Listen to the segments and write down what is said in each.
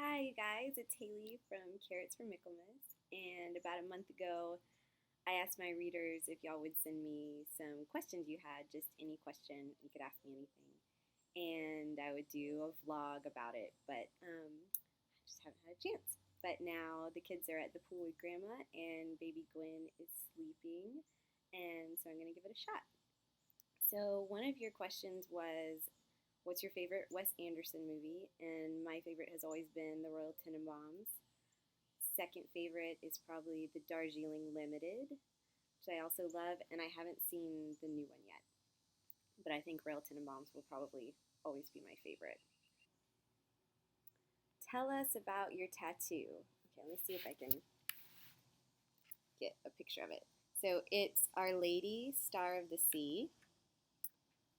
Hi, you guys. It's Haley from Carrots for Michaelmas. And about a month ago, I asked my readers if y'all would send me some questions you had, just any question. You could ask me anything. And I would do a vlog about it, but I just haven't had a chance. But now the kids are at the pool with Grandma, and baby Gwen is sleeping. And so I'm going to give it a shot. So, one of your questions was, what's your favorite Wes Anderson movie? And my favorite has always been The Royal Tenenbaums. Second favorite is probably The Darjeeling Limited, which I also love, and I haven't seen the new one yet. But I think Royal Tenenbaums will probably always be my favorite. Tell us about your tattoo. Okay, let me see if I can get a picture of it. So it's Our Lady, Star of the Sea,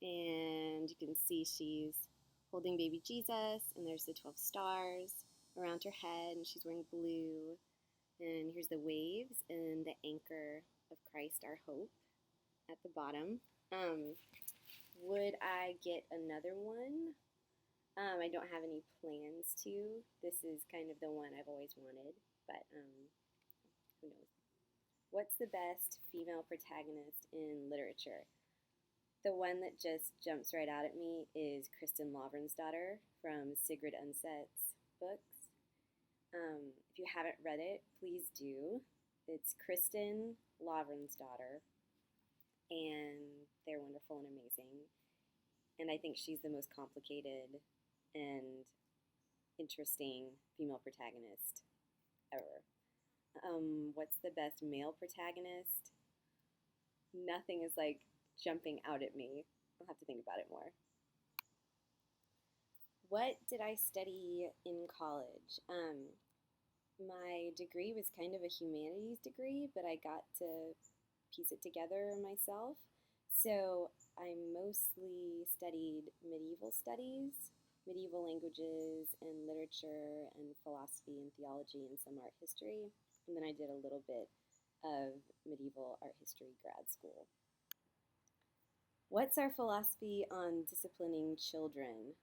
and you can see she's holding baby Jesus, and there's the 12 stars around her head, and she's wearing blue. And here's the waves and the anchor of Christ, our hope, at the bottom. Um, would I get another one? I don't have any plans to. This is kind of the one I've always wanted, but who knows? What's the best female protagonist in literature? The one that just jumps right out at me is Kristen Lavransdatter from Sigrid Undset's books. If you haven't read it, please do. It's Kristen Lavransdatter, and they're wonderful and amazing. And I think she's the most complicated and interesting female protagonist ever. What's the best male protagonist? Nothing is like jumping out at me. I'll have to think about it more. What did I study in college? My degree was kind of a humanities degree, but I got to piece it together myself. So I mostly studied medieval studies, medieval languages and literature and philosophy and theology and some art history. And then I did a little bit of medieval art history grad school. What's our philosophy on disciplining children?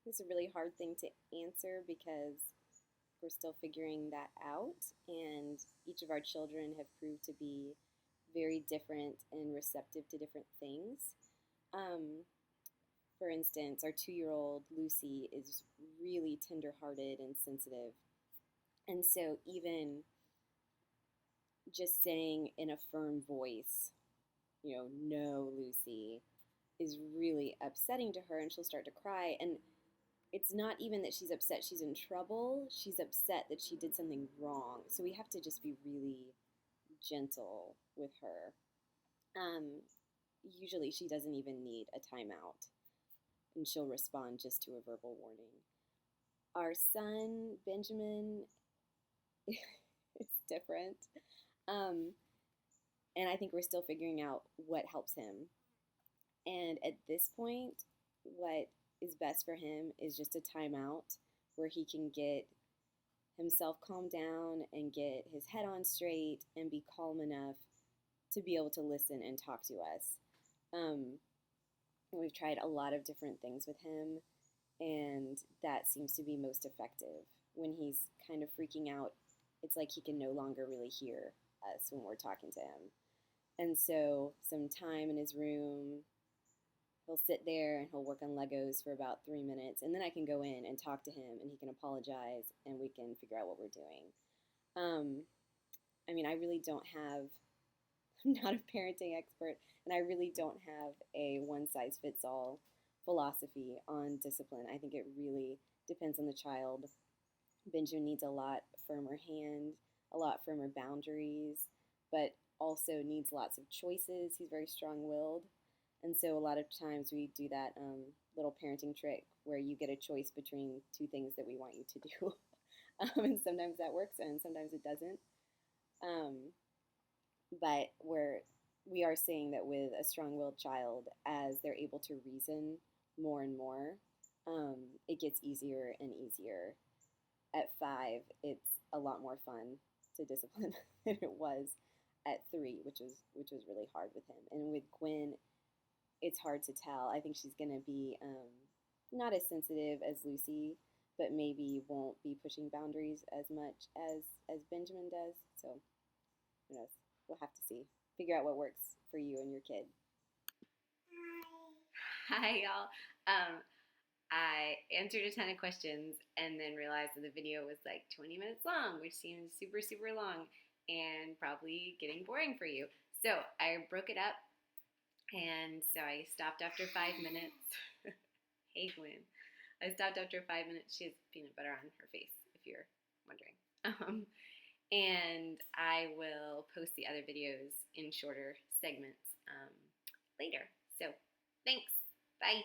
It's a really hard thing to answer because we're still figuring that out, and each of our children have proved to be very different and receptive to different things. Um, for instance, our 2-year-old Lucy is really tenderhearted and sensitive. And so, even just saying in a firm voice, no, Lucy, is really upsetting to her, and she'll start to cry. And it's not even that she's upset she's in trouble, she's upset that she did something wrong. So we have to just be really gentle with her. Um, Usually she doesn't even need a timeout, and she'll respond just to a verbal warning. Our son, Benjamin, is different. Um, and I think we're still figuring out what helps him. And at this point, what is best for him is just a timeout where he can get himself calm down and get his head on straight and be calm enough to be able to listen and talk to us. Um, we've tried a lot of different things with him, and that seems to be most effective. When he's kind of freaking out, it's like he can no longer really hear us when we're talking to him. And so, some time in his room, he'll sit there and he'll work on Legos for about 3 minutes, and then I can go in and talk to him, and he can apologize, and we can figure out what we're doing. Um, I really don't have, I'm not a parenting expert, and I really don't have a one size fits all philosophy on discipline. I think it really depends on the child. Benjamin needs a lot firmer hand, a lot firmer boundaries, but also needs lots of choices. He's very strong willed. And so a lot of times we do that little parenting trick where you get a choice between two things that we want you to do. And sometimes that works and sometimes it doesn't. But we are saying that with a strong-willed child, as they're able to reason more and more, it gets easier and easier. At 5, it's a lot more fun to discipline than it was at 3, which was really hard with him. And with Gwen, it's hard to tell. I think she's going to be not as sensitive as Lucy, but maybe won't be pushing boundaries as much as Benjamin does. So who knows? We'll have to see. Figure out what works for you and your kid. Hi, y'all. I answered a ton of questions and then realized that the video was like 20 minutes long, which seems super, super long and probably getting boring for you. So I broke it up, and so I stopped after 5 minutes. Hey, Gwen. I stopped after 5 minutes. She has peanut butter on her face, if you're wondering. And I will post the other videos in shorter segments later. So thanks. Bye.